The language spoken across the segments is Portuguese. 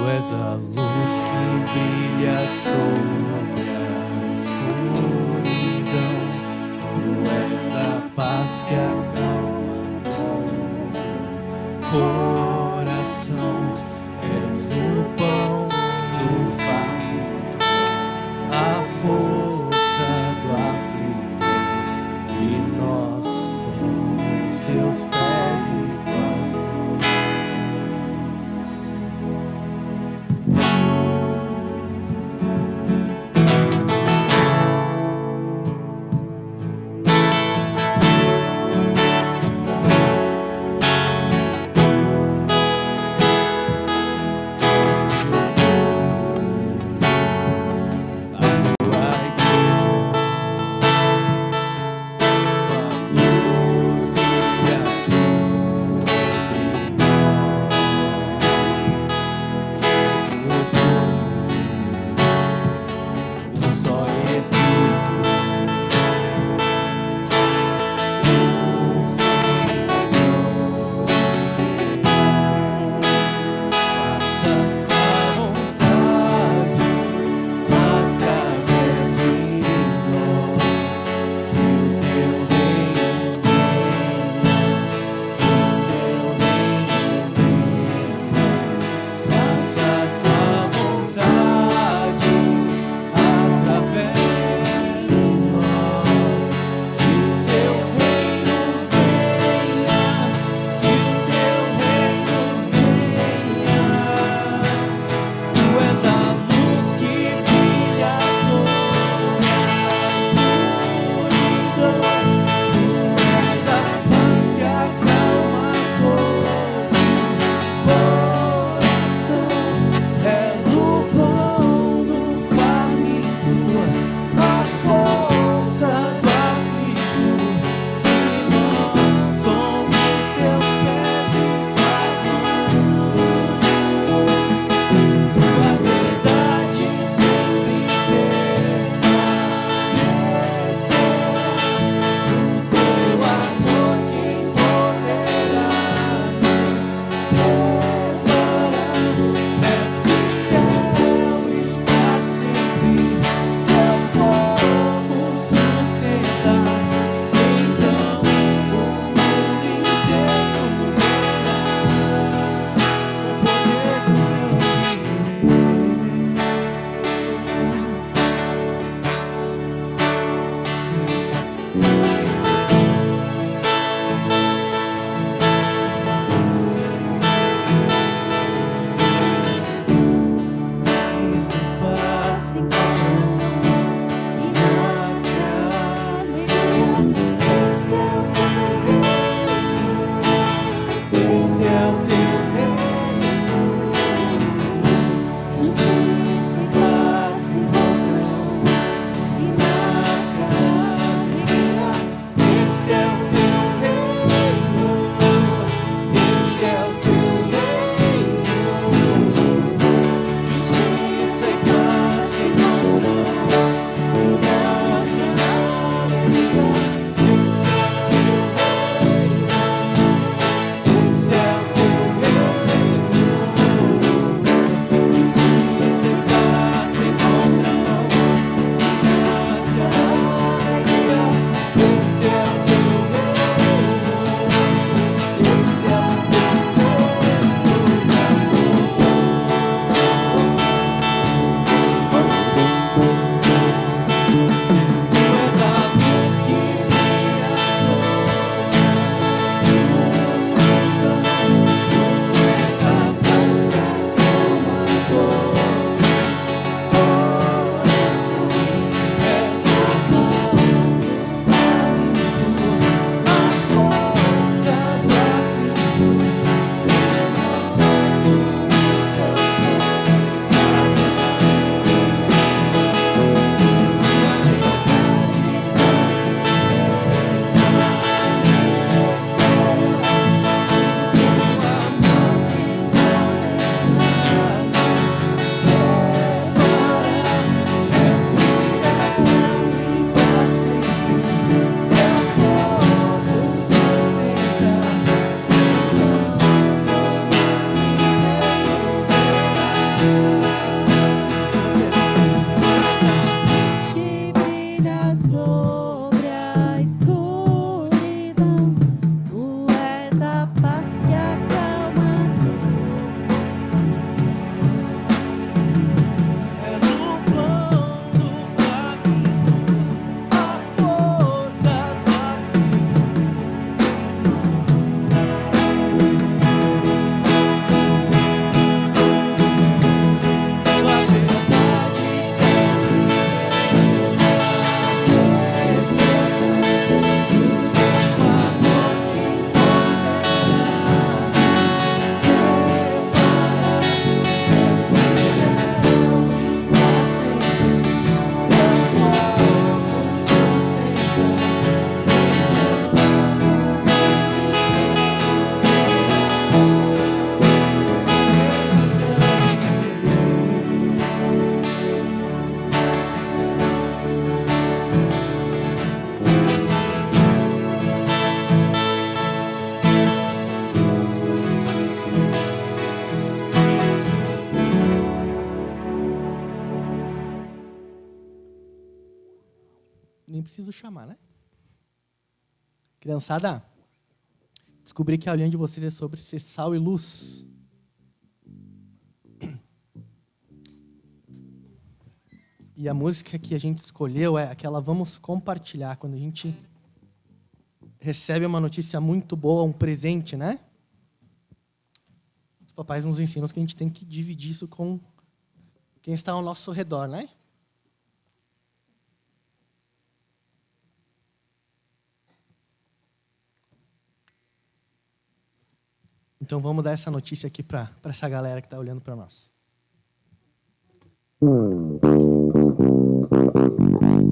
és a luz que brilha sobre a escuridão. Tu és a paz que acalma o coração. És o pão do faminto, a força do aflito. E nós somos teus pés e tuas mãos. preciso chamar, né? Criançada, descobri que a aulinha de vocês é sobre ser sal e luz. E a música que a gente escolheu é aquela Vamos Compartilhar, quando a gente recebe uma notícia muito boa, um presente, né? Os papais nos ensinam que a gente tem que dividir isso com quem está ao nosso redor, né? Então vamos dar essa notícia aqui para essa galera que está olhando para nós. Podemos guardar pra nossa vida.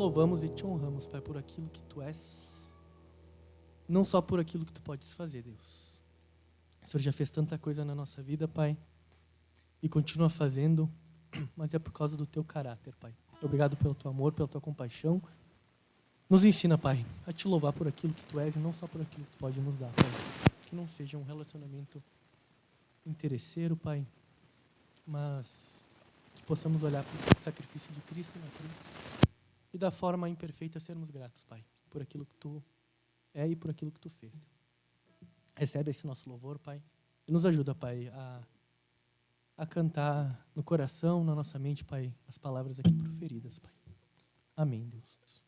louvamos e te honramos, Pai, por aquilo que Tu és, não só por aquilo que Tu podes fazer, Deus. O Senhor já fez tanta coisa na nossa vida, Pai, e continua fazendo, mas é por causa do Teu caráter, Pai. Obrigado pelo Teu amor, pela Tua compaixão. Nos ensina, Pai, a Te louvar por aquilo que Tu és e não só por aquilo que Tu pode nos dar, Pai. Que não seja um relacionamento interesseiro, Pai, mas que possamos olhar para o sacrifício de Cristo na cruz e da forma imperfeita sermos gratos, Pai, por aquilo que Tu é e por aquilo que Tu fez. Recebe esse nosso louvor, Pai, e nos ajuda, Pai, a cantar no coração, na nossa mente, Pai, as palavras aqui proferidas, Pai. Amém, Deus.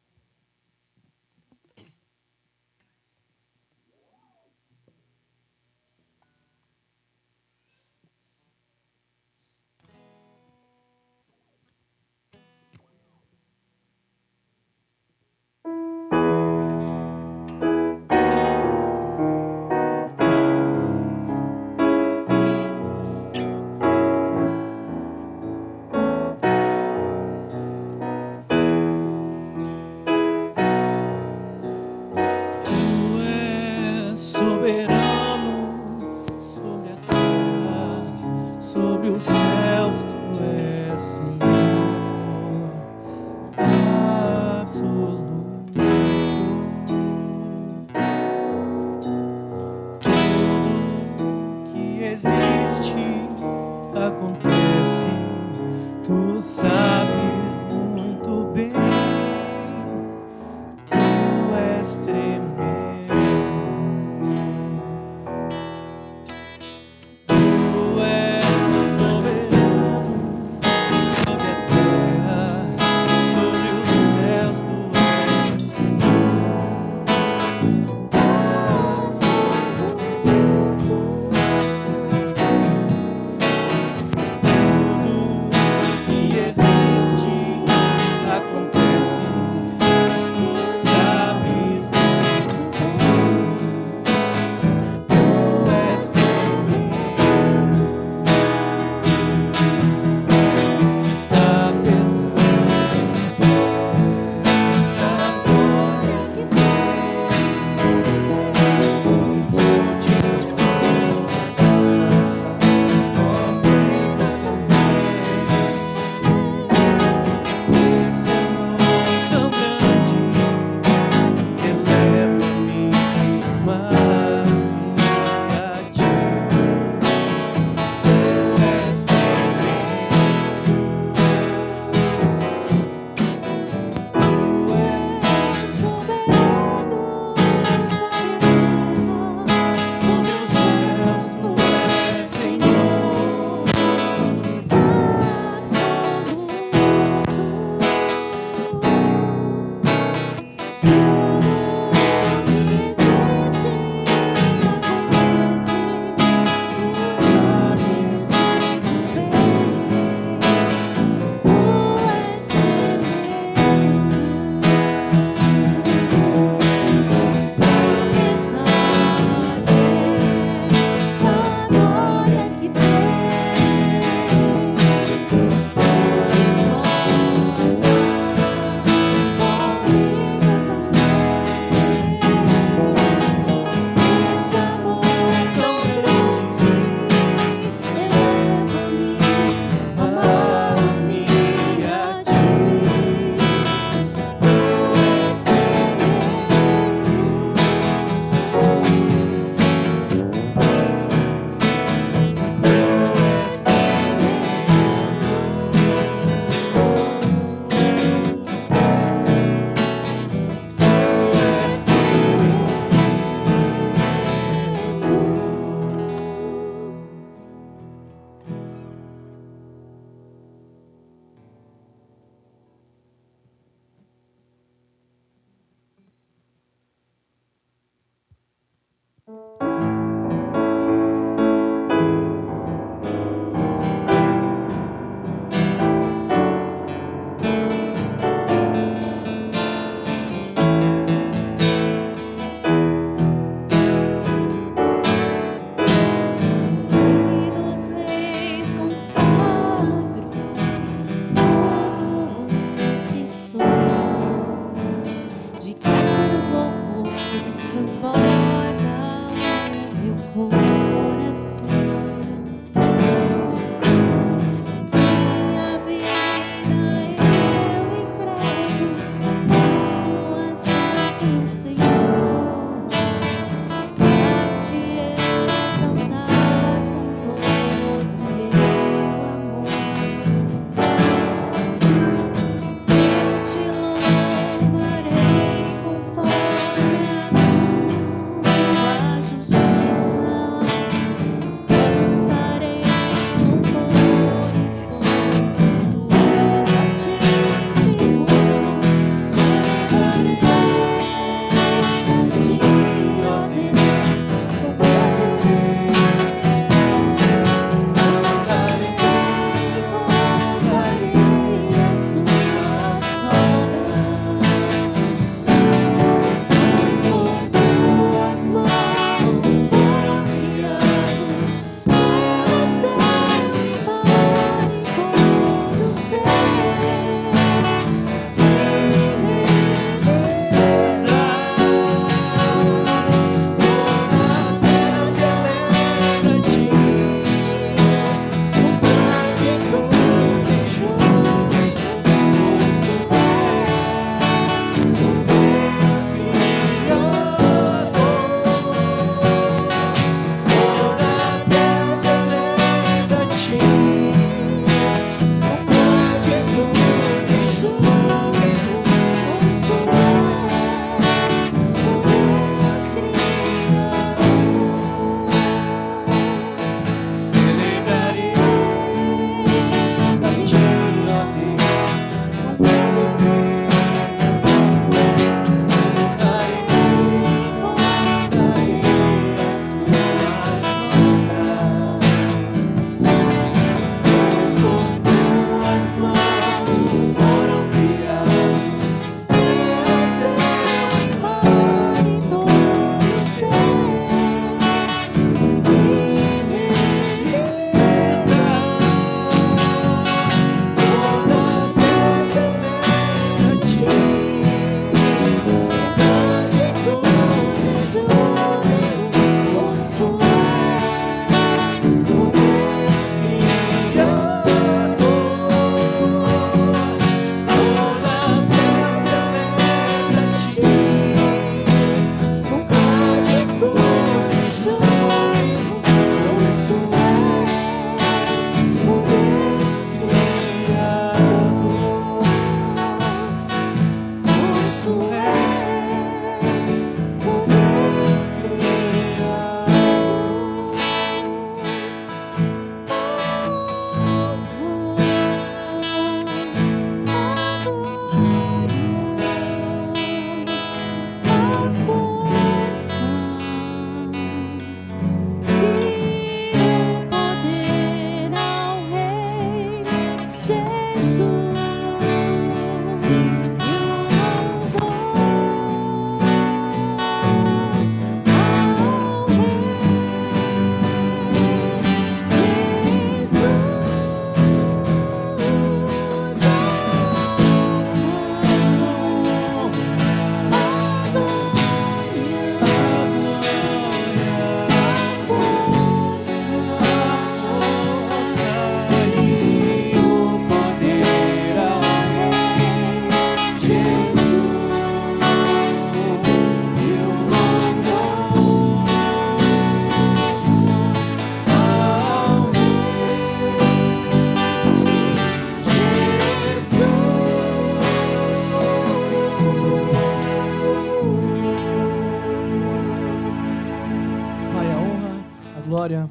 glória,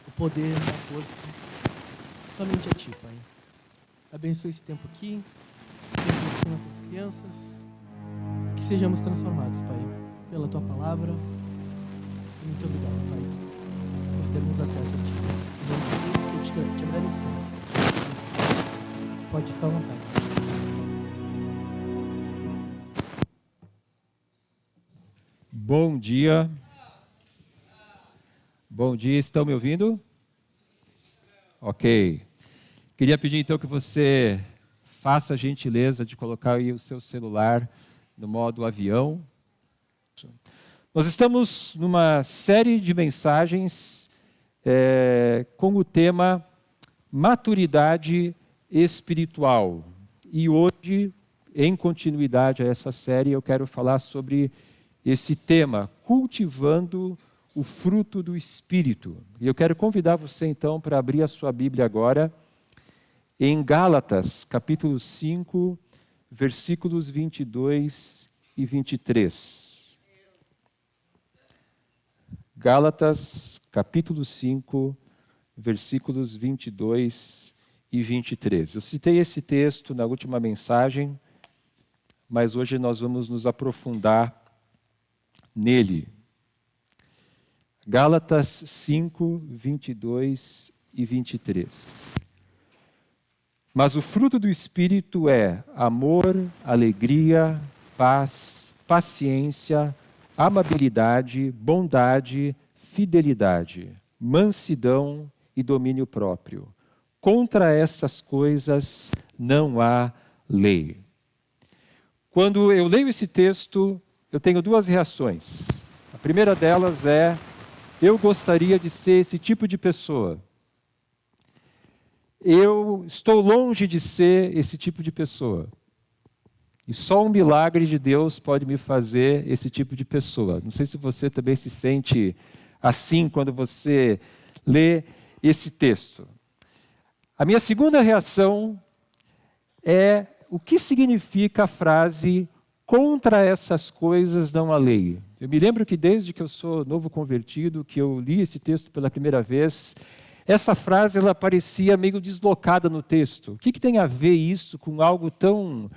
o poder, a força, somente a Ti, Pai. Abençoe esse tempo aqui, ensina para as crianças, que sejamos transformados, Pai, pela Tua palavra. Muito obrigado, Pai, por termos acesso a Ti. Em nome de Deus, que te agradecemos. Pode ficar à vontade. Bom dia. Bom dia, estão me ouvindo? Ok. Queria pedir então que você faça a gentileza de colocar aí o seu celular no modo avião. Nós estamos numa série de mensagens com o tema maturidade espiritual. E hoje, em continuidade a essa série, eu quero falar sobre esse tema, cultivando o fruto do Espírito. E eu quero convidar você então para abrir a sua Bíblia agora em Gálatas, capítulo 5, versículos 22 e 23. Gálatas, capítulo 5, versículos 22 e 23. Eu citei esse texto na última mensagem, mas hoje nós vamos nos aprofundar nele. Gálatas 5, 22 e 23. Mas o fruto do Espírito é amor, alegria, paz, paciência, amabilidade, bondade, fidelidade, mansidão e domínio próprio. Contra essas coisas não há lei. Quando eu leio esse texto, eu tenho duas reações. A primeira delas é: eu gostaria de ser esse tipo de pessoa. Eu estou longe de ser esse tipo de pessoa. E só um milagre de Deus pode me fazer esse tipo de pessoa. Não sei se você também se sente assim quando você lê esse texto. A minha segunda reação é: o que significa a frase contra essas coisas não há lei? Eu me lembro que desde que eu sou novo convertido, que eu li esse texto pela primeira vez, essa frase ela parecia meio deslocada no texto. O que tem a ver isso com algo tão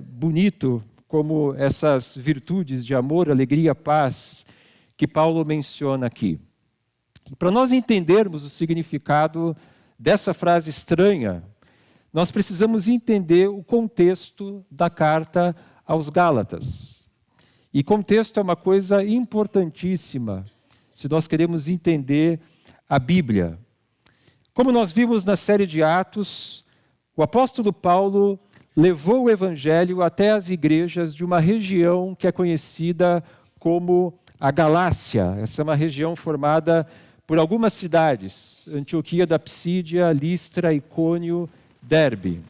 bonito como essas virtudes de amor, alegria, paz que Paulo menciona aqui? E para nós entendermos o significado dessa frase estranha, nós precisamos entender o contexto da carta aos Gálatas. E contexto é uma coisa importantíssima se nós queremos entender a Bíblia. Como nós vimos na série de Atos, o apóstolo Paulo levou o evangelho até as igrejas de uma região que é conhecida como a Galácia. Essa é uma região formada por algumas cidades: Antioquia da Psídia, Listra, Icônio, Derbe.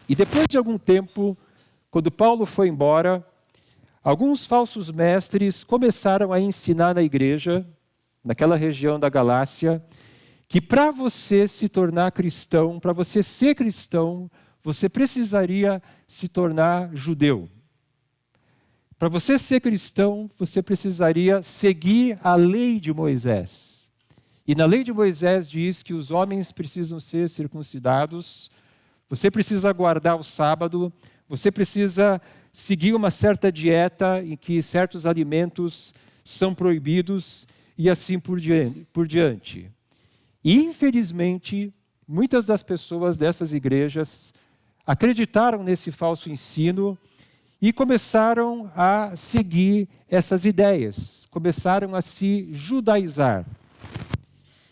E depois de algum tempo, quando Paulo foi embora, alguns falsos mestres começaram a ensinar na igreja, naquela região da Galácia, que para você se tornar cristão, para você ser cristão, você precisaria se tornar judeu. Para você ser cristão, você precisaria seguir a lei de Moisés. E na lei de Moisés diz que os homens precisam ser circuncidados, você precisa guardar o sábado, você precisa seguir uma certa dieta em que certos alimentos são proibidos e assim por diante. E, infelizmente, muitas das pessoas dessas igrejas acreditaram nesse falso ensino e começaram a seguir essas ideias, começaram a se judaizar.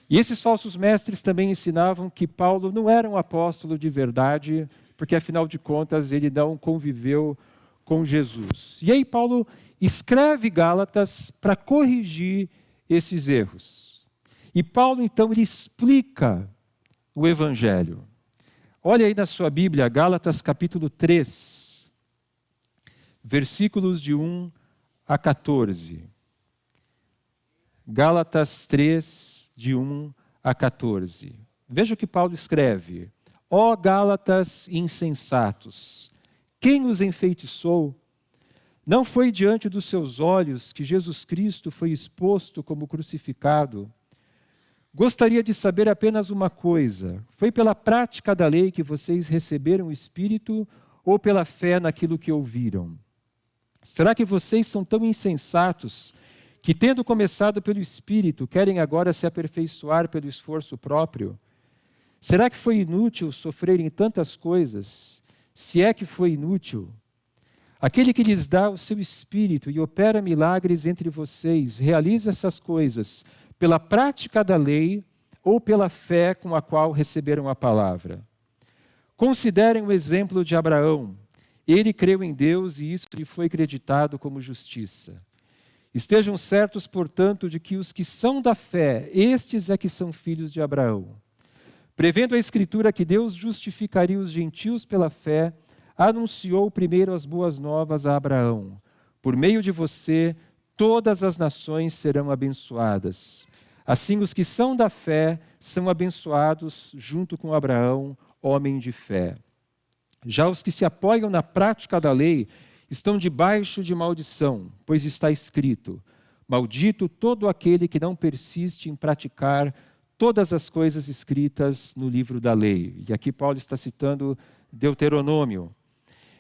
E esses falsos mestres também ensinavam que Paulo não era um apóstolo de verdade, porque afinal de contas ele não conviveu com Jesus. E aí Paulo escreve Gálatas para corrigir esses erros. E Paulo então ele explica o evangelho. Olha aí na sua Bíblia, Gálatas capítulo 3, versículos de 1 a 14. Gálatas 3, de 1 a 14. Veja o que Paulo escreve. Ó Gálatas insensatos, quem os enfeitiçou? Não foi diante dos seus olhos que Jesus Cristo foi exposto como crucificado. Gostaria de saber apenas uma coisa: foi pela prática da lei que vocês receberam o Espírito ou pela fé naquilo que ouviram? Será que vocês são tão insensatos que, tendo começado pelo Espírito, querem agora se aperfeiçoar pelo esforço próprio? Será que foi inútil sofrerem tantas coisas? Se é que foi inútil, aquele que lhes dá o seu Espírito e opera milagres entre vocês, realiza essas coisas pela prática da lei ou pela fé com a qual receberam a palavra? Considerem o exemplo de Abraão. Ele creu em Deus e isso lhe foi creditado como justiça. Estejam certos, portanto, de que os que são da fé, estes é que são filhos de Abraão. Prevendo a Escritura que Deus justificaria os gentios pela fé, anunciou primeiro as boas novas a Abraão. Por meio de você, todas as nações serão abençoadas. Assim, os que são da fé são abençoados junto com Abraão, homem de fé. Já os que se apoiam na prática da lei estão debaixo de maldição, pois está escrito: maldito todo aquele que não persiste em praticar todas as coisas escritas no livro da lei. E aqui Paulo está citando Deuteronômio.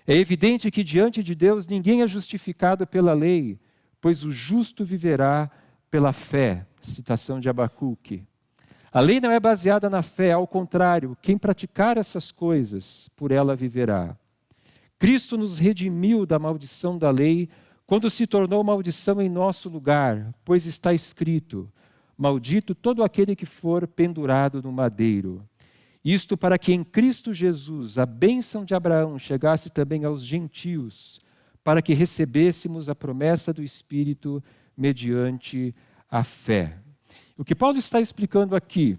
É evidente que diante de Deus ninguém é justificado pela lei, pois o justo viverá pela fé. Citação de Abacuque. A lei não é baseada na fé, ao contrário, quem praticar essas coisas, por ela viverá. Cristo nos redimiu da maldição da lei, quando se tornou maldição em nosso lugar, pois está escrito: maldito todo aquele que for pendurado no madeiro. Isto para que em Cristo Jesus a bênção de Abraão chegasse também aos gentios, para que recebêssemos a promessa do Espírito mediante a fé. O que Paulo está explicando aqui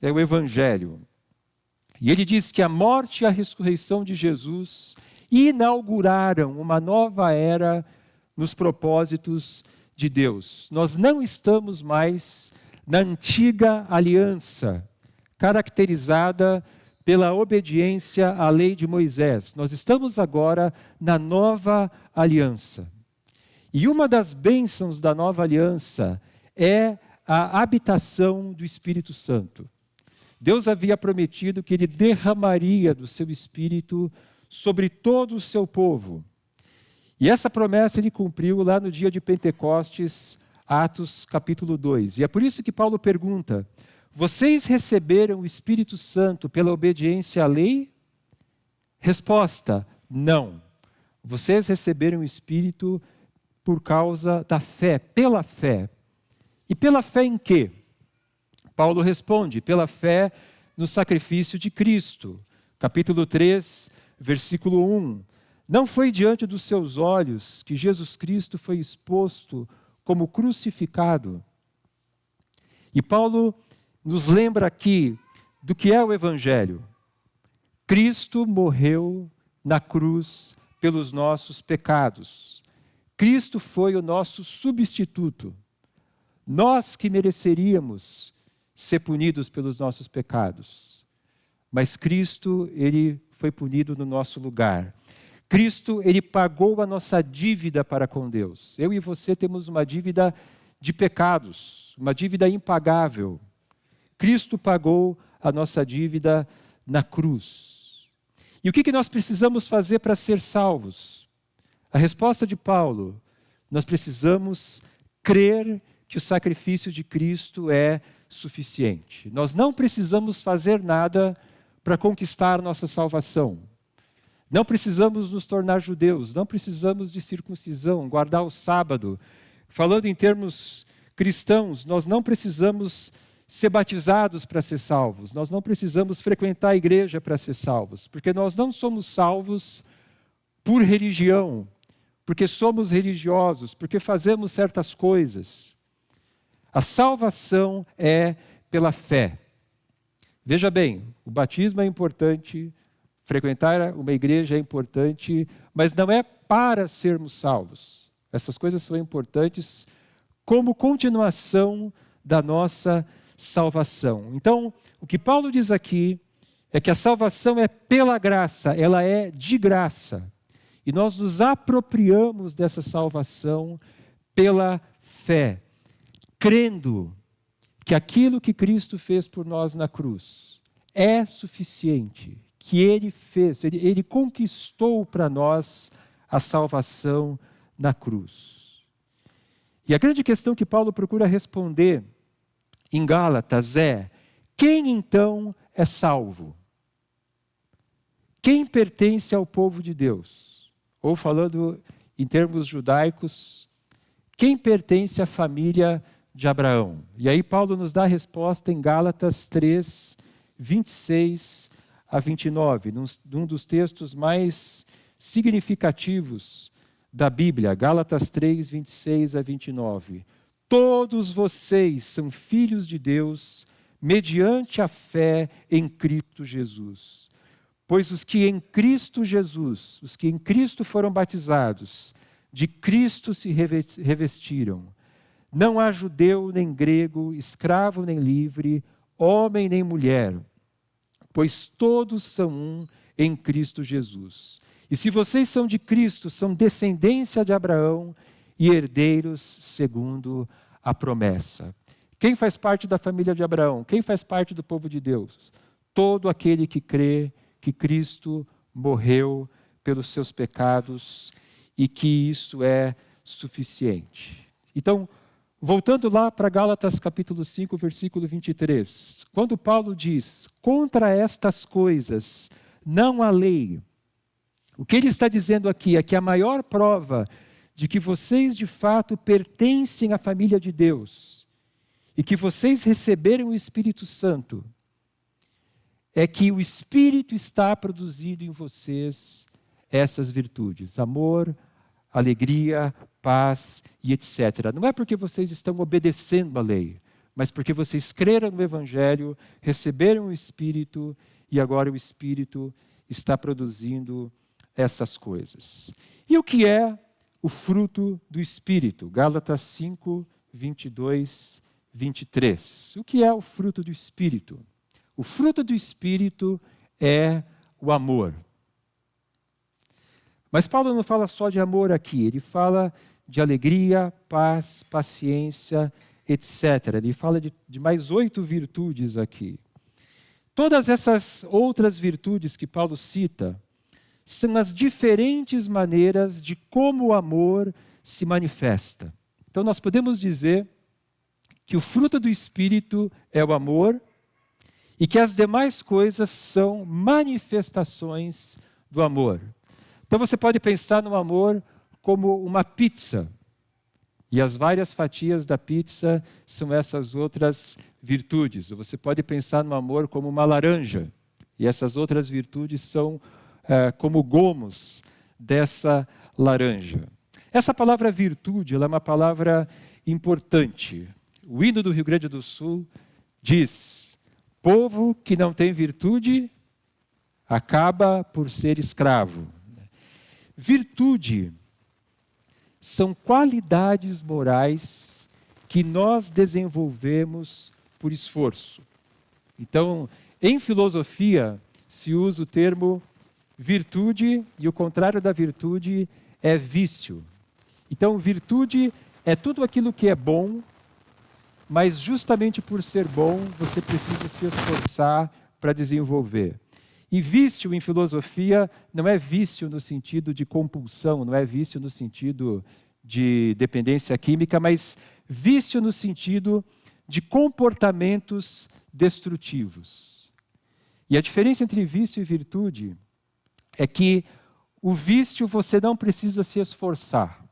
é o Evangelho. E ele diz que a morte e a ressurreição de Jesus inauguraram uma nova era nos propósitos de Deus. Nós não estamos mais na antiga aliança, caracterizada pela obediência à lei de Moisés. Nós estamos agora na nova aliança. E uma das bênçãos da nova aliança é a habitação do Espírito Santo. Deus havia prometido que Ele derramaria do seu Espírito sobre todo o seu povo. E essa promessa Ele cumpriu lá no dia de Pentecostes, Atos capítulo 2. E é por isso que Paulo pergunta: vocês receberam o Espírito Santo pela obediência à lei? Resposta: não. Vocês receberam o Espírito por causa da fé, pela fé. E pela fé em quê? Paulo responde: pela fé no sacrifício de Cristo. Capítulo 3, versículo 1. Não foi diante dos seus olhos que Jesus Cristo foi exposto como crucificado. E Paulo nos lembra aqui do que é o Evangelho. Cristo morreu na cruz pelos nossos pecados. Cristo foi o nosso substituto. Nós que mereceríamos ser punidos pelos nossos pecados. Mas Cristo, Ele foi punido no nosso lugar. Cristo, Ele pagou a nossa dívida para com Deus. Eu e você temos uma dívida de pecados, uma dívida impagável. Cristo pagou a nossa dívida na cruz. E o que nós precisamos fazer para ser salvos? A resposta de Paulo: nós precisamos crer que o sacrifício de Cristo é suficiente. Nós não precisamos fazer nada para conquistar nossa salvação. Não precisamos nos tornar judeus, não precisamos de circuncisão, guardar o sábado. Falando em termos cristãos, nós não precisamos ser batizados para ser salvos. Nós não precisamos frequentar a igreja para ser salvos, porque nós não somos salvos por religião, porque somos religiosos, porque fazemos certas coisas. A salvação é pela fé. Veja bem, o batismo é importante, frequentar uma igreja é importante, mas não é para sermos salvos. Essas coisas são importantes como continuação da nossa salvação. Então, o que Paulo diz aqui é que a salvação é pela graça, ela é de graça. e nós nos apropriamos dessa salvação pela fé, crendo que aquilo que Cristo fez por nós na cruz é suficiente, que Ele fez, Ele conquistou para nós a salvação na cruz. E a grande questão que Paulo procura responder em Gálatas é: quem então é salvo? Quem pertence ao povo de Deus? Ou falando em termos judaicos, quem pertence à família de Abraão? E aí Paulo nos dá a resposta em Gálatas 3, 26 a 29, num dos textos mais significativos da Bíblia, Gálatas 3, 26 a 29. Todos vocês são filhos de Deus mediante a fé em Cristo Jesus. Pois os que em Cristo Jesus, os que em Cristo foram batizados, de Cristo se revestiram. Não há judeu nem grego, escravo nem livre, homem nem mulher, pois todos são um em Cristo Jesus. E se vocês são de Cristo, são descendência de Abraão e herdeiros segundo a promessa. Quem faz parte da família de Abraão? Quem faz parte do povo de Deus? Todo aquele que crê que Cristo morreu pelos seus pecados e que isso é suficiente. Então, voltando lá para Gálatas capítulo 5, versículo 23, quando Paulo diz: contra estas coisas não há lei, o que ele está dizendo aqui é que a maior prova de que vocês de fato pertencem à família de Deus e que vocês receberam o Espírito Santo é que o Espírito está produzindo em vocês essas virtudes: amor, alegria, paz e etc. Não é porque vocês estão obedecendo a lei, mas porque vocês creram no Evangelho, receberam o Espírito e agora o Espírito está produzindo essas coisas. E o que é o fruto do Espírito? Gálatas 5, 22, 23. O que é o fruto do Espírito? O fruto do Espírito é o amor. Mas Paulo não fala só de amor aqui, ele fala de alegria, paz, paciência, etc. Ele fala de mais 8 virtudes aqui. Todas essas outras virtudes que Paulo cita são as diferentes maneiras de como o amor se manifesta. Então nós podemos dizer que o fruto do Espírito é o amor e que as demais coisas são manifestações do amor. Então você pode pensar no amor como uma pizza. E as várias fatias da pizza são essas outras virtudes. Você pode pensar no amor como uma laranja. E essas outras virtudes são como gomos dessa laranja. Essa palavra virtude, ela é uma palavra importante. O hino do Rio Grande do Sul diz: povo que não tem virtude acaba por ser escravo. Virtude são qualidades morais que nós desenvolvemos por esforço. Então, em filosofia, se usa o termo virtude e o contrário da virtude é vício. Então, virtude é tudo aquilo que é bom, mas justamente por ser bom, você precisa se esforçar para desenvolver. E vício em filosofia não é vício no sentido de compulsão, não é vício no sentido de dependência química, mas vício no sentido de comportamentos destrutivos. E a diferença entre vício e virtude é que o vício você não precisa se esforçar.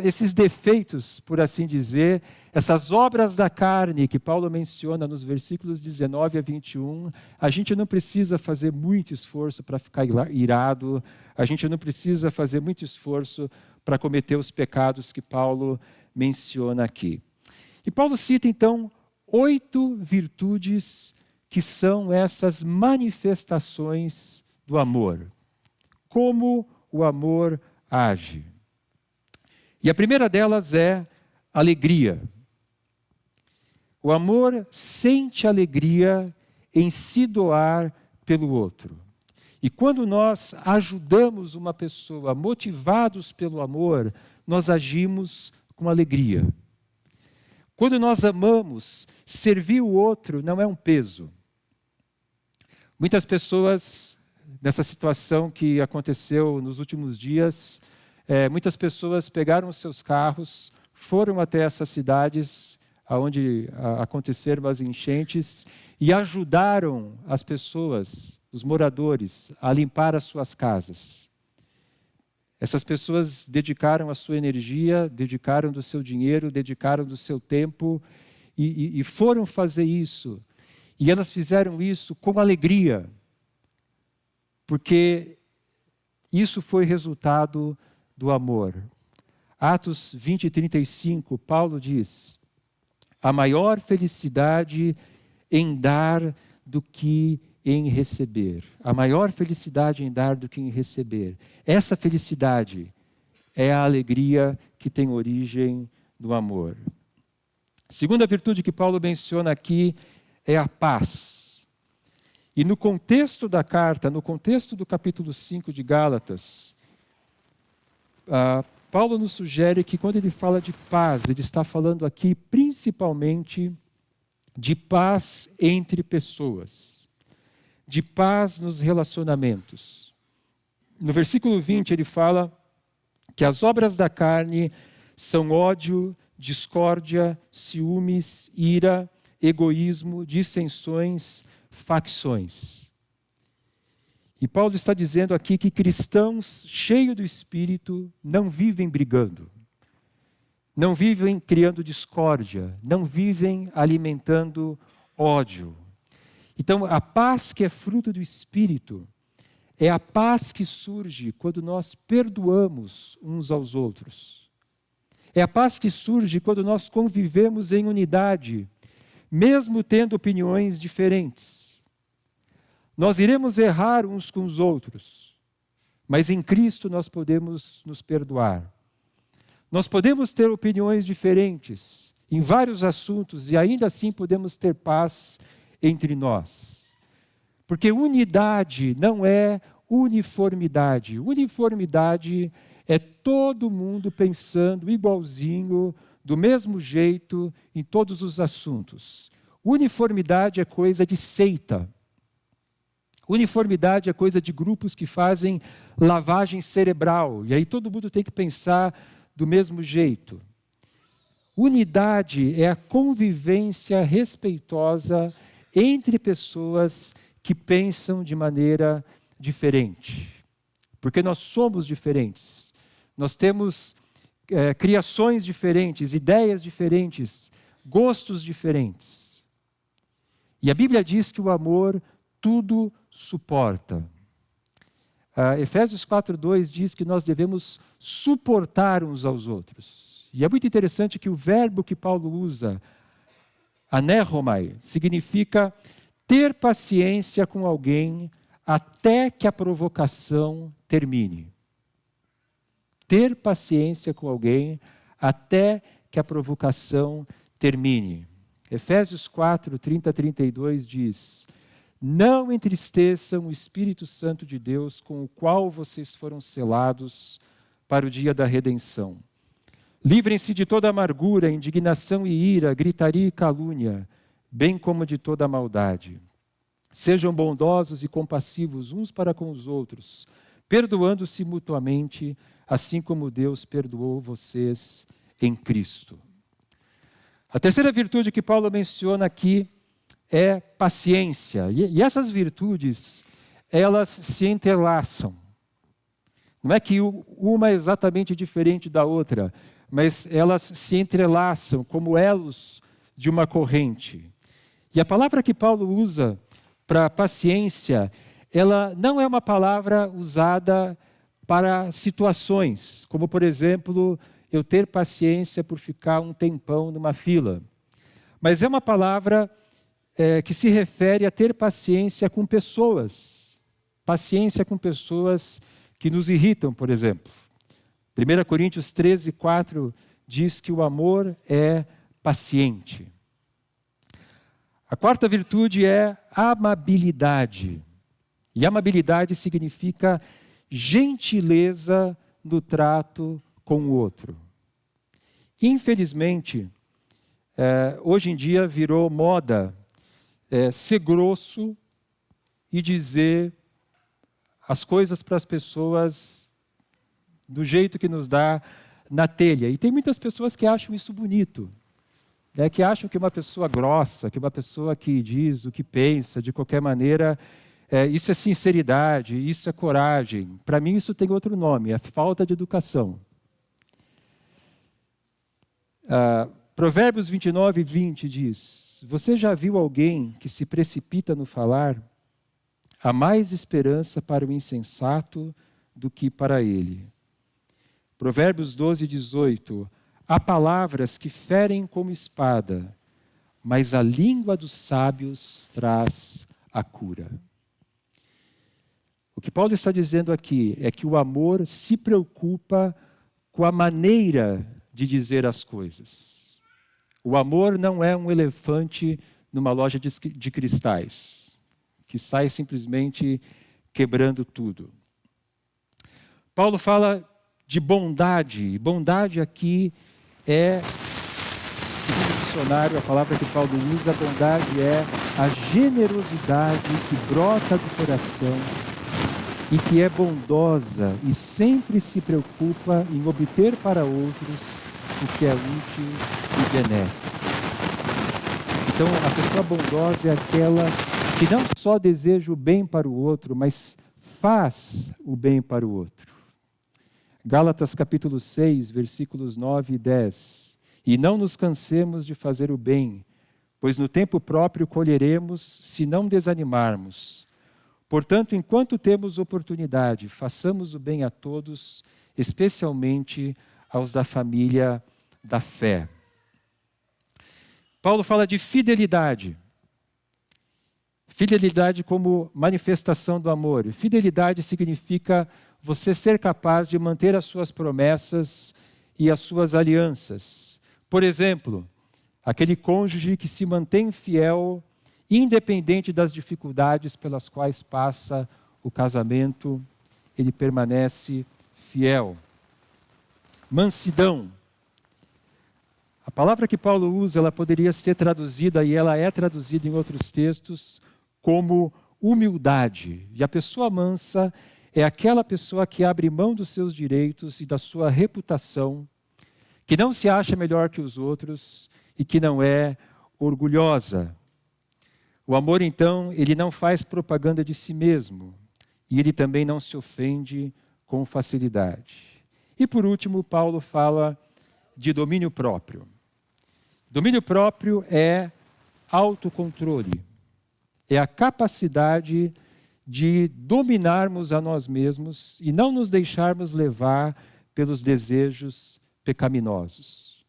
Esses defeitos, por assim dizer, essas obras da carne que Paulo menciona nos versículos 19 a 21, a gente não precisa fazer muito esforço para ficar irado, a gente não precisa fazer muito esforço para cometer os pecados que Paulo menciona aqui. E Paulo cita então 8 virtudes que são essas manifestações do amor. Como o amor age. E a primeira delas é alegria. O amor sente alegria em se doar pelo outro. E quando nós ajudamos uma pessoa, motivados pelo amor, nós agimos com alegria. Quando nós amamos, servir o outro não é um peso. Muitas pessoas, nessa situação que aconteceu nos últimos dias, muitas pessoas pegaram os seus carros, foram até essas cidades onde aconteceram as enchentes e ajudaram as pessoas, os moradores, a limpar as suas casas. Essas pessoas dedicaram a sua energia, dedicaram do seu dinheiro, dedicaram do seu tempo e foram fazer isso. E elas fizeram isso com alegria, porque isso foi resultado do amor. Atos 20:35, Paulo diz: a maior felicidade em dar do que em receber. A maior felicidade em dar do que em receber. Essa felicidade é a alegria que tem origem no amor. Segunda virtude que Paulo menciona aqui é a paz. E no contexto da carta, no contexto do capítulo 5 de Gálatas, Paulo nos sugere que quando ele fala de paz, ele está falando aqui principalmente de paz entre pessoas, de paz nos relacionamentos. No versículo 20 ele fala que as obras da carne são ódio, discórdia, ciúmes, ira, egoísmo, dissensões, facções. E Paulo está dizendo aqui que cristãos cheios do Espírito não vivem brigando, não vivem criando discórdia, não vivem alimentando ódio. Então, a paz que é fruto do Espírito é a paz que surge quando nós perdoamos uns aos outros. É a paz que surge quando nós convivemos em unidade, mesmo tendo opiniões diferentes. Nós iremos errar uns com os outros, mas em Cristo nós podemos nos perdoar. Nós podemos ter opiniões diferentes em vários assuntos e ainda assim podemos ter paz entre nós. Porque unidade não é uniformidade. Uniformidade é todo mundo pensando igualzinho, do mesmo jeito, em todos os assuntos. Uniformidade é coisa de seita. Uniformidade é coisa de grupos que fazem lavagem cerebral. E aí todo mundo tem que pensar do mesmo jeito. Unidade é a convivência respeitosa entre pessoas que pensam de maneira diferente. Porque nós somos diferentes. Nós temos criações diferentes, ideias diferentes, gostos diferentes. E a Bíblia diz que o amor tudo suporta. Efésios 4:2 diz que nós devemos suportar uns aos outros. E é muito interessante que o verbo que Paulo usa, aneromai, significa ter paciência com alguém até que a provocação termine. Ter paciência com alguém até que a provocação termine. Efésios 4:30-32 diz: não entristeçam o Espírito Santo de Deus, com o qual vocês foram selados para o dia da redenção. Livrem-se de toda amargura, indignação e ira, gritaria e calúnia, bem como de toda maldade. Sejam bondosos e compassivos uns para com os outros, perdoando-se mutuamente, assim como Deus perdoou vocês em Cristo. A terceira virtude que Paulo menciona aqui é paciência. E essas virtudes, elas se entrelaçam. Não é que uma é exatamente diferente da outra, mas elas se entrelaçam como elos de uma corrente. E a palavra que Paulo usa para paciência, ela não é uma palavra usada para situações, como, por exemplo, eu ter paciência por ficar um tempão numa fila. Mas é uma palavra que se refere a ter paciência com pessoas. Paciência com pessoas que nos irritam, por exemplo. 1 Coríntios 13:4 diz que o amor é paciente. A quarta virtude é amabilidade. E amabilidade significa gentileza no trato com o outro. Infelizmente, hoje em dia virou moda ser grosso e dizer as coisas para as pessoas do jeito que nos dá na telha. E tem muitas pessoas que acham isso bonito, que acham que uma pessoa grossa, que uma pessoa que diz o que pensa de qualquer maneira, isso é sinceridade, isso é coragem. Para mim isso tem outro nome, é falta de educação. Provérbios 29, 20 diz: você já viu alguém que se precipita no falar? Há mais esperança para o insensato do que para ele. Provérbios 12, 18. Há palavras que ferem como espada, mas a língua dos sábios traz a cura. O que Paulo está dizendo aqui é que o amor se preocupa com a maneira de dizer as coisas. O amor não é um elefante numa loja de cristais, que sai simplesmente quebrando tudo. Paulo fala de bondade. Bondade aqui segundo o dicionário, a palavra que Paulo usa, bondade é a generosidade que brota do coração e que é bondosa e sempre se preocupa em obter para outros o que é útil e benéfico. Então, a pessoa bondosa é aquela que não só deseja o bem para o outro, mas faz o bem para o outro. Gálatas capítulo 6, versículos 9 e 10. E não nos cansemos de fazer o bem, pois no tempo próprio colheremos, se não desanimarmos. Portanto, enquanto temos oportunidade, façamos o bem a todos, especialmente aos da família da fé. Paulo fala de fidelidade. Fidelidade como manifestação do amor. Fidelidade significa você ser capaz de manter as suas promessas e as suas alianças. Por exemplo, aquele cônjuge que se mantém fiel, independente das dificuldades pelas quais passa o casamento, ele permanece fiel. Mansidão. A palavra que Paulo usa, ela poderia ser traduzida, e ela é traduzida em outros textos, como humildade. E a pessoa mansa é aquela pessoa que abre mão dos seus direitos e da sua reputação, que não se acha melhor que os outros e que não é orgulhosa. O amor, então, ele não faz propaganda de si mesmo e ele também não se ofende com facilidade. E por último, Paulo fala de domínio próprio. Domínio próprio é autocontrole. É a capacidade de dominarmos a nós mesmos e não nos deixarmos levar pelos desejos pecaminosos.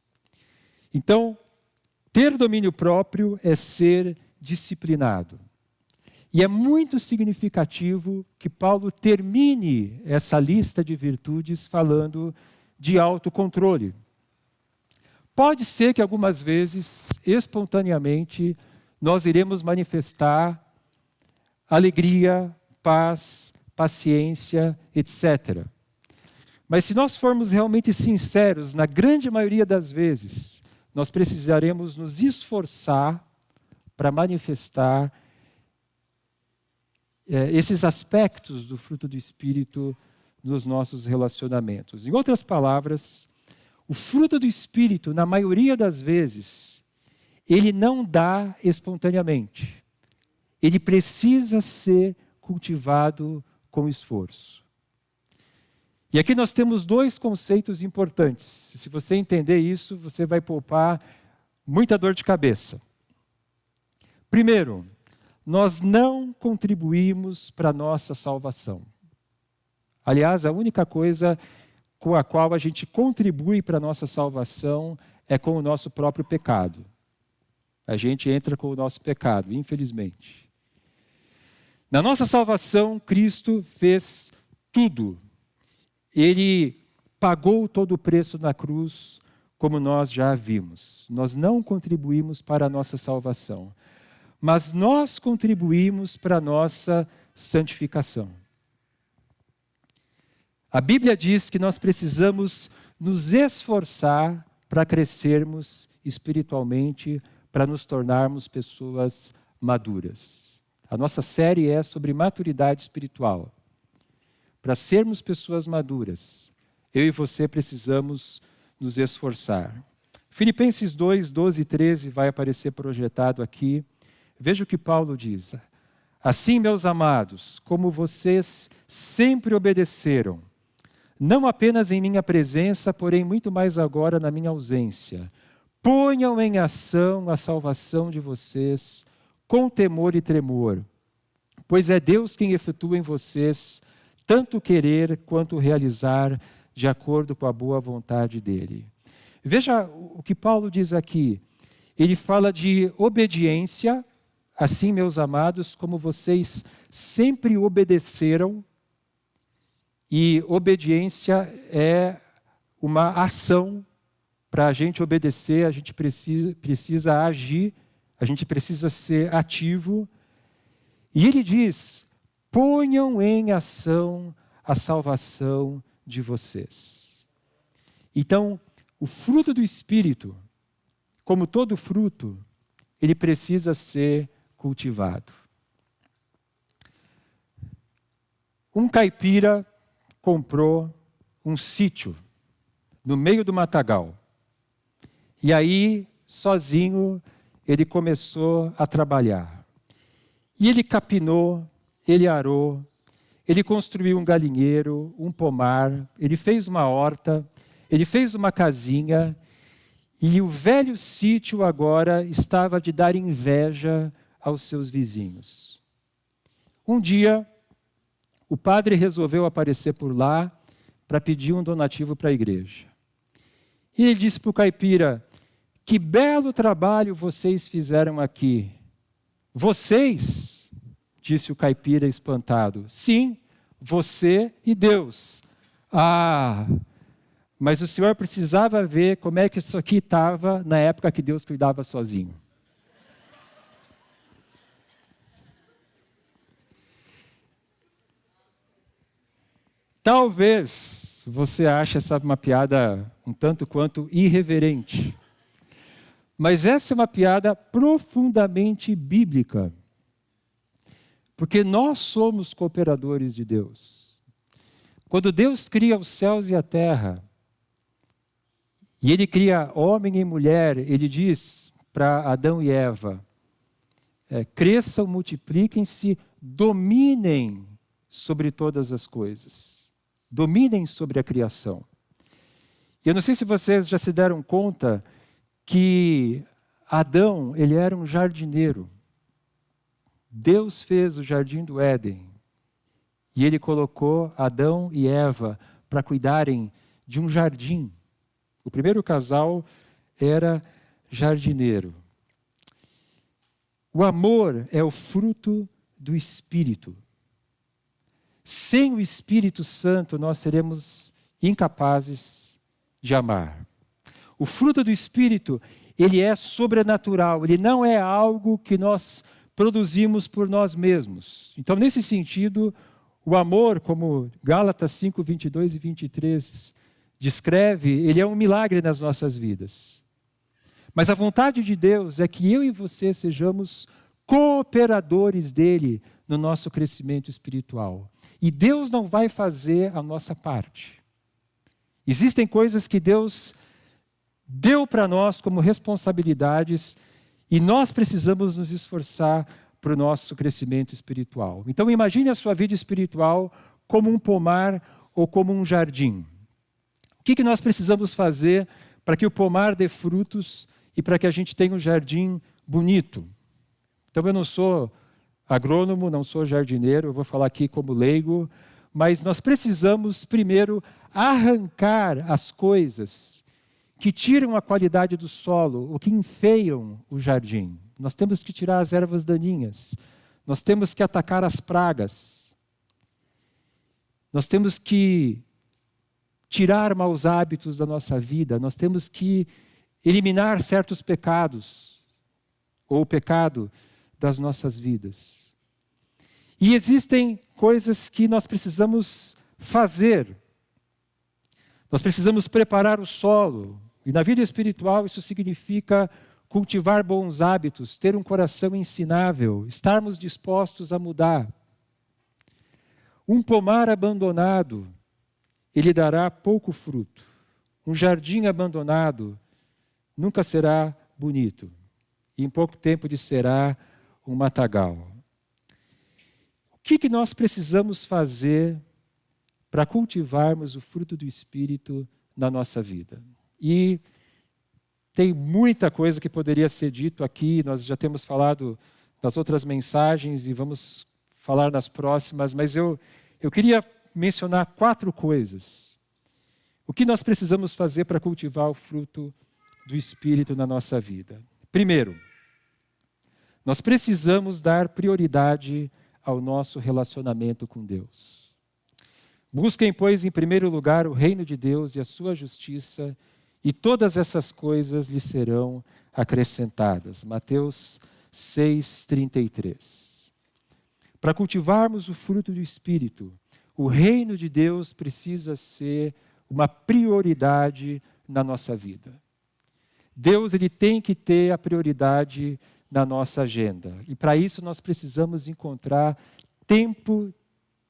Então, ter domínio próprio é ser disciplinado. E é muito significativo que Paulo termine essa lista de virtudes falando de autocontrole. Pode ser que algumas vezes, espontaneamente, nós iremos manifestar alegria, paz, paciência, etc. Mas se nós formos realmente sinceros, na grande maioria das vezes, nós precisaremos nos esforçar para manifestar esses aspectos do fruto do Espírito nos nossos relacionamentos. Em outras palavras, o fruto do Espírito, na maioria das vezes, ele não dá espontaneamente. Ele precisa ser cultivado com esforço. E aqui nós temos dois conceitos importantes. Se você entender isso, você vai poupar muita dor de cabeça. Primeiro, nós não contribuímos para a nossa salvação. Aliás, a única coisa com a qual a gente contribui para a nossa salvação é com o nosso próprio pecado. A gente entra com o nosso pecado, infelizmente. Na nossa salvação, Cristo fez tudo. Ele pagou todo o preço na cruz, como nós já vimos. Nós não contribuímos para a nossa salvação, mas nós contribuímos para a nossa santificação. A Bíblia diz que nós precisamos nos esforçar para crescermos espiritualmente, para nos tornarmos pessoas maduras. A nossa série é sobre maturidade espiritual. Para sermos pessoas maduras, eu e você precisamos nos esforçar. Filipenses 2, 12 e 13 vai aparecer projetado aqui. Veja o que Paulo diz. Assim, meus amados, como vocês sempre obedeceram, não apenas em minha presença, porém muito mais agora na minha ausência, ponham em ação a salvação de vocês com temor e tremor, pois é Deus quem efetua em vocês tanto querer quanto realizar de acordo com a boa vontade dele. Veja o que Paulo diz aqui. Ele fala de obediência. Assim, meus amados, como vocês sempre obedeceram, e obediência é uma ação. Para a gente obedecer, a gente precisa agir, a gente precisa ser ativo. E ele diz, ponham em ação a salvação de vocês. Então, o fruto do Espírito, como todo fruto, ele precisa ser cultivado. Um caipira comprou um sítio no meio do matagal. E aí, sozinho, ele começou a trabalhar. E ele capinou, ele arou, ele construiu um galinheiro, um pomar, ele fez uma horta, ele fez uma casinha, e o velho sítio agora estava de dar inveja aos seus vizinhos. Um dia, o padre resolveu aparecer por lá para pedir um donativo para a igreja. E ele disse para o caipira, que belo trabalho vocês fizeram aqui. Vocês? Disse o caipira espantado. Sim, você e Deus. Ah, mas o senhor precisava ver como é que isso aqui estava na época que Deus cuidava sozinho. Talvez você ache essa uma piada um tanto quanto irreverente. Mas essa é uma piada profundamente bíblica. Porque nós somos cooperadores de Deus. Quando Deus cria os céus e a terra, e Ele cria homem e mulher, Ele diz para Adão e Eva, cresçam, multipliquem-se, dominem sobre todas as coisas. Dominem sobre a criação. Eu não sei se vocês já se deram conta que Adão, ele era um jardineiro. Deus fez o jardim do Éden. E ele colocou Adão e Eva para cuidarem de um jardim. O primeiro casal era jardineiro. O amor é o fruto do Espírito. Sem o Espírito Santo, nós seremos incapazes de amar. O fruto do Espírito, ele é sobrenatural, ele não é algo que nós produzimos por nós mesmos. Então, nesse sentido, o amor, como Gálatas 5, 22 e 23 descreve, ele é um milagre nas nossas vidas. Mas a vontade de Deus é que eu e você sejamos cooperadores dele no nosso crescimento espiritual. E Deus não vai fazer a nossa parte. Existem coisas que Deus deu para nós como responsabilidades e nós precisamos nos esforçar para o nosso crescimento espiritual. Então imagine a sua vida espiritual como um pomar ou como um jardim. O que nós precisamos fazer para que o pomar dê frutos e para que a gente tenha um jardim bonito? Então eu não sou agrônomo, não sou jardineiro, eu vou falar aqui como leigo, mas nós precisamos primeiro arrancar as coisas que tiram a qualidade do solo, o que enfeiam o jardim. Nós temos que tirar as ervas daninhas, nós temos que atacar as pragas, nós temos que tirar maus hábitos da nossa vida, nós temos que eliminar certos pecados, ou o pecado das nossas vidas. E existem coisas que nós precisamos fazer. Nós precisamos preparar o solo. E na vida espiritual isso significa cultivar bons hábitos, ter um coração ensinável, estarmos dispostos a mudar. Um pomar abandonado, ele dará pouco fruto. Um jardim abandonado nunca será bonito. E em pouco tempo lhe será um matagal. O que nós precisamos fazer para cultivarmos o fruto do Espírito na nossa vida? E tem muita coisa que poderia ser dito aqui, nós já temos falado nas outras mensagens e vamos falar nas próximas, mas eu queria mencionar 4 coisas. O que nós precisamos fazer para cultivar o fruto do Espírito na nossa vida? Primeiro, nós precisamos dar prioridade ao nosso relacionamento com Deus. Busquem, pois, em primeiro lugar o reino de Deus e a sua justiça, e todas essas coisas lhe serão acrescentadas. Mateus 6:33. Para cultivarmos o fruto do Espírito, o reino de Deus precisa ser uma prioridade na nossa vida. Deus, ele tem que ter a prioridade na nossa agenda. E para isso nós precisamos encontrar tempo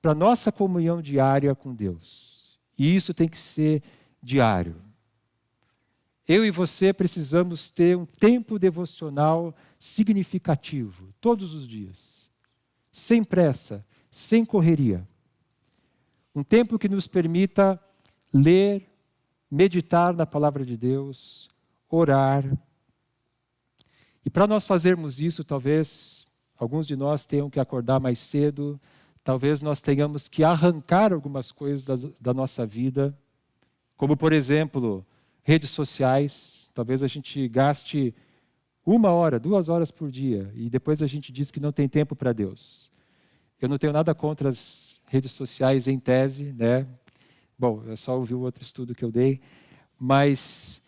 para nossa comunhão diária com Deus. E isso tem que ser diário. Eu e você precisamos ter um tempo devocional significativo, todos os dias. Sem pressa, sem correria. Um tempo que nos permita ler, meditar na palavra de Deus, orar. E para nós fazermos isso, talvez alguns de nós tenham que acordar mais cedo, talvez nós tenhamos que arrancar algumas coisas da nossa vida, como, por exemplo, redes sociais. Talvez a gente gaste 1 hora, 2 horas por dia, e depois a gente diz que não tem tempo para Deus. Eu não tenho nada contra as redes sociais em tese, né? Bom, é só ouvir o outro estudo que eu dei, mas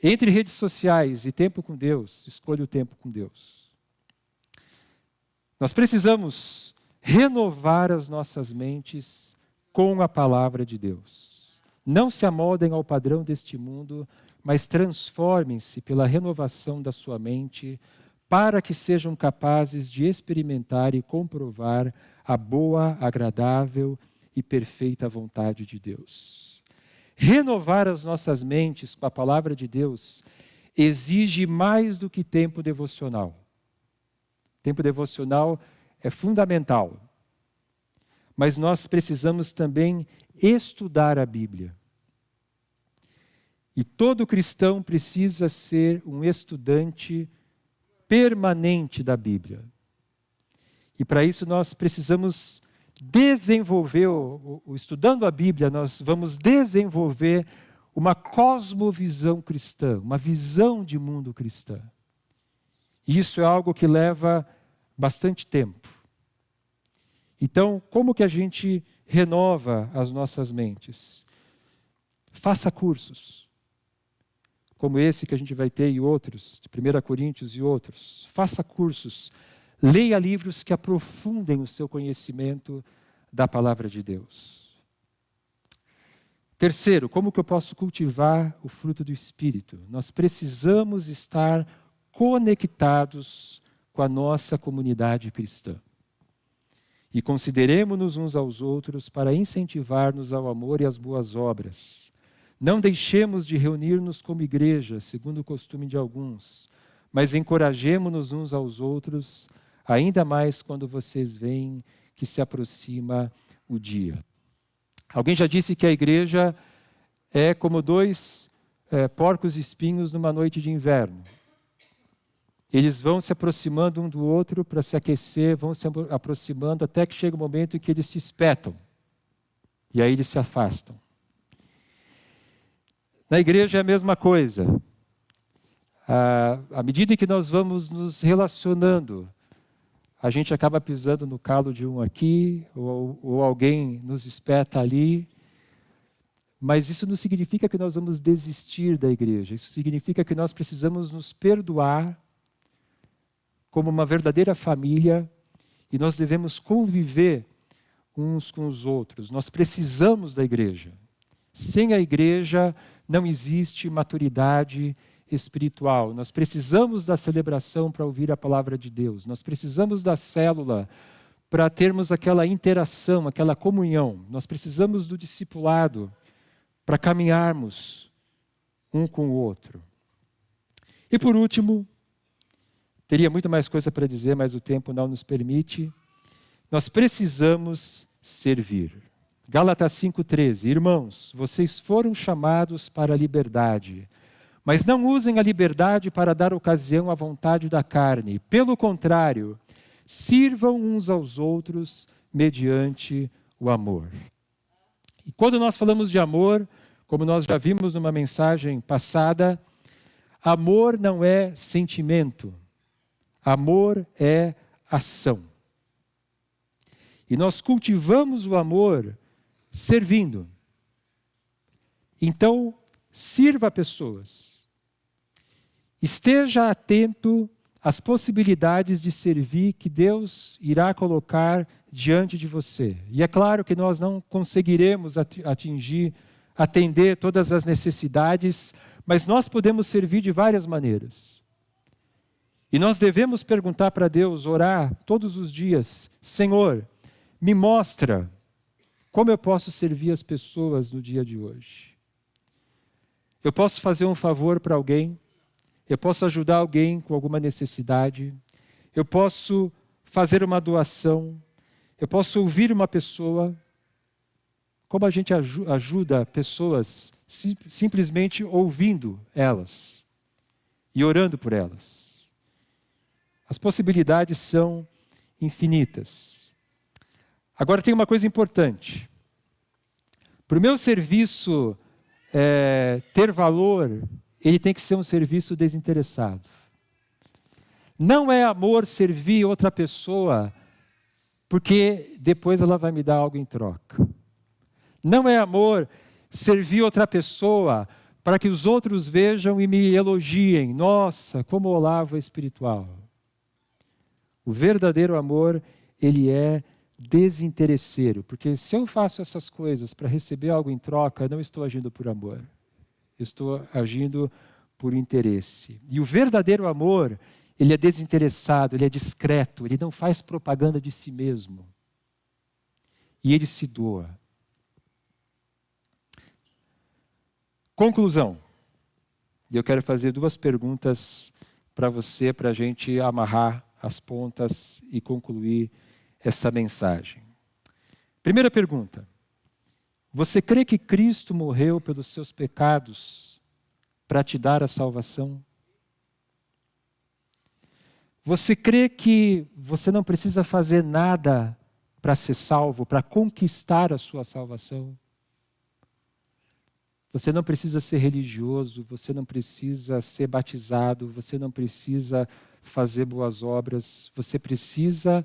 entre redes sociais e tempo com Deus, escolha o tempo com Deus. Nós precisamos renovar as nossas mentes com a palavra de Deus. Não se amoldem ao padrão deste mundo, mas transformem-se pela renovação da sua mente, para que sejam capazes de experimentar e comprovar a boa, agradável e perfeita vontade de Deus. Renovar as nossas mentes com a palavra de Deus exige mais do que tempo devocional. Tempo devocional é fundamental. Mas nós precisamos também estudar a Bíblia. E todo cristão precisa ser um estudante permanente da Bíblia. E para isso nós precisamos desenvolver, estudando a Bíblia, nós vamos desenvolver uma cosmovisão cristã, uma visão de mundo cristã. E isso é algo que leva bastante tempo. Então, como que a gente renova as nossas mentes? Faça cursos, como esse que a gente vai ter e outros, de 1 Coríntios e outros. Faça cursos, leia livros que aprofundem o seu conhecimento da palavra de Deus. Terceiro, como que eu posso cultivar o fruto do Espírito? Nós precisamos estar conectados com a nossa comunidade cristã. E consideremos-nos uns aos outros para incentivar-nos ao amor e às boas obras. Não deixemos de reunir-nos como igreja, segundo o costume de alguns, mas encorajemo-nos uns aos outros, ainda mais quando vocês veem que se aproxima o dia. Alguém já disse que a igreja é como 2 porcos espinhos numa noite de inverno. Eles vão se aproximando um do outro para se aquecer, vão se aproximando até que chega o momento em que eles se espetam. E aí eles se afastam. Na igreja é a mesma coisa. À medida que nós vamos nos relacionando, a gente acaba pisando no calo de um aqui, ou alguém nos espeta ali. Mas isso não significa que nós vamos desistir da igreja. Isso significa que nós precisamos nos perdoar como uma verdadeira família e nós devemos conviver uns com os outros. Nós precisamos da igreja. Sem a igreja não existe maturidade espiritual. Nós precisamos da celebração para ouvir a palavra de Deus. Nós precisamos da célula para termos aquela interação, aquela comunhão. Nós precisamos do discipulado para caminharmos um com o outro. E por último, teria muito mais coisa para dizer, mas o tempo não nos permite. Nós precisamos servir. Gálatas 5,13. Irmãos, vocês foram chamados para a liberdade, mas não usem a liberdade para dar ocasião à vontade da carne. Pelo contrário, sirvam uns aos outros mediante o amor. E quando nós falamos de amor, como nós já vimos numa mensagem passada, amor não é sentimento, amor é ação. E nós cultivamos o amor servindo. Então, sirva pessoas. Esteja atento às possibilidades de servir que Deus irá colocar diante de você. E é claro que nós não conseguiremos atender todas as necessidades, mas nós podemos servir de várias maneiras. E nós devemos perguntar para Deus, orar todos os dias: Senhor, me mostra como eu posso servir as pessoas no dia de hoje. Eu posso fazer um favor para alguém, eu posso ajudar alguém com alguma necessidade, eu posso fazer uma doação, eu posso ouvir uma pessoa. Como a gente ajuda pessoas simplesmente ouvindo elas e orando por elas. As possibilidades são infinitas. Agora tem uma coisa importante. Para o meu serviço ter valor, ele tem que ser um serviço desinteressado. Não é amor servir outra pessoa porque depois ela vai me dar algo em troca. Não é amor servir outra pessoa para que os outros vejam e me elogiem. Nossa, como Olavo é espiritual. O verdadeiro amor, ele é desinteresseiro, porque se eu faço essas coisas para receber algo em troca, eu não estou agindo por amor. Eu estou agindo por interesse. E o verdadeiro amor, ele é desinteressado, ele é discreto, ele não faz propaganda de si mesmo. E ele se doa. Conclusão. E eu quero fazer 2 perguntas para você, para a gente amarrar as pontas e concluir essa mensagem. Primeira pergunta. Você crê que Cristo morreu pelos seus pecados para te dar a salvação? Você crê que você não precisa fazer nada para ser salvo, para conquistar a sua salvação? Você não precisa ser religioso, você não precisa ser batizado, você não precisa fazer boas obras, você precisa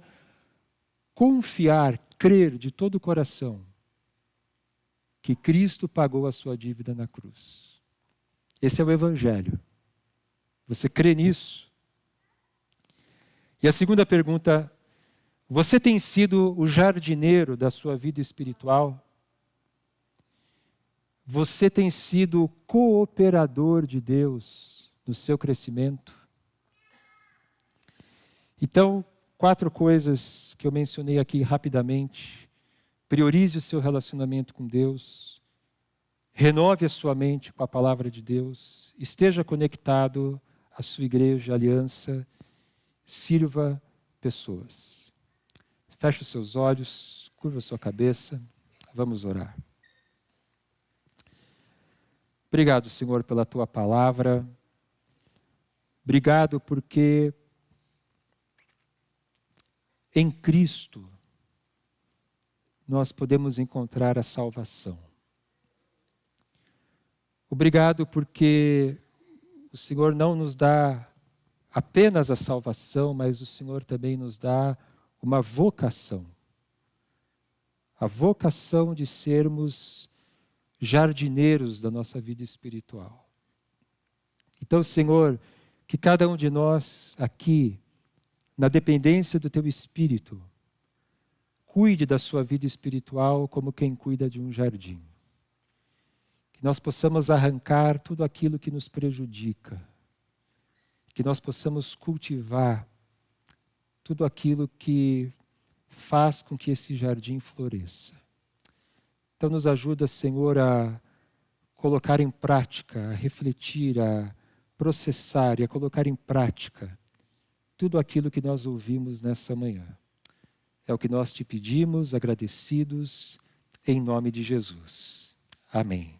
confiar, crer de todo o coração que Cristo pagou a sua dívida na cruz. Esse é o Evangelho. Você crê nisso? E a segunda pergunta: você tem sido o jardineiro da sua vida espiritual? Você tem sido o cooperador de Deus no seu crescimento? Então, 4 coisas que eu mencionei aqui rapidamente. Priorize o seu relacionamento com Deus. Renove a sua mente com a palavra de Deus. Esteja conectado à sua igreja, aliança. Sirva pessoas. Feche os seus olhos, curva a sua cabeça. Vamos orar. Obrigado, Senhor, pela tua palavra. Obrigado porque em Cristo nós podemos encontrar a salvação. Obrigado porque o Senhor não nos dá apenas a salvação, mas o Senhor também nos dá uma vocação. A vocação de sermos jardineiros da nossa vida espiritual. Então, Senhor, que cada um de nós aqui, na dependência do Teu Espírito, cuide da sua vida espiritual como quem cuida de um jardim. Que nós possamos arrancar tudo aquilo que nos prejudica. Que nós possamos cultivar tudo aquilo que faz com que esse jardim floresça. Então nos ajuda, Senhor, a colocar em prática, a refletir, a processar e a colocar em prática tudo aquilo que nós ouvimos nessa manhã. É o que nós te pedimos, agradecidos, em nome de Jesus. Amém.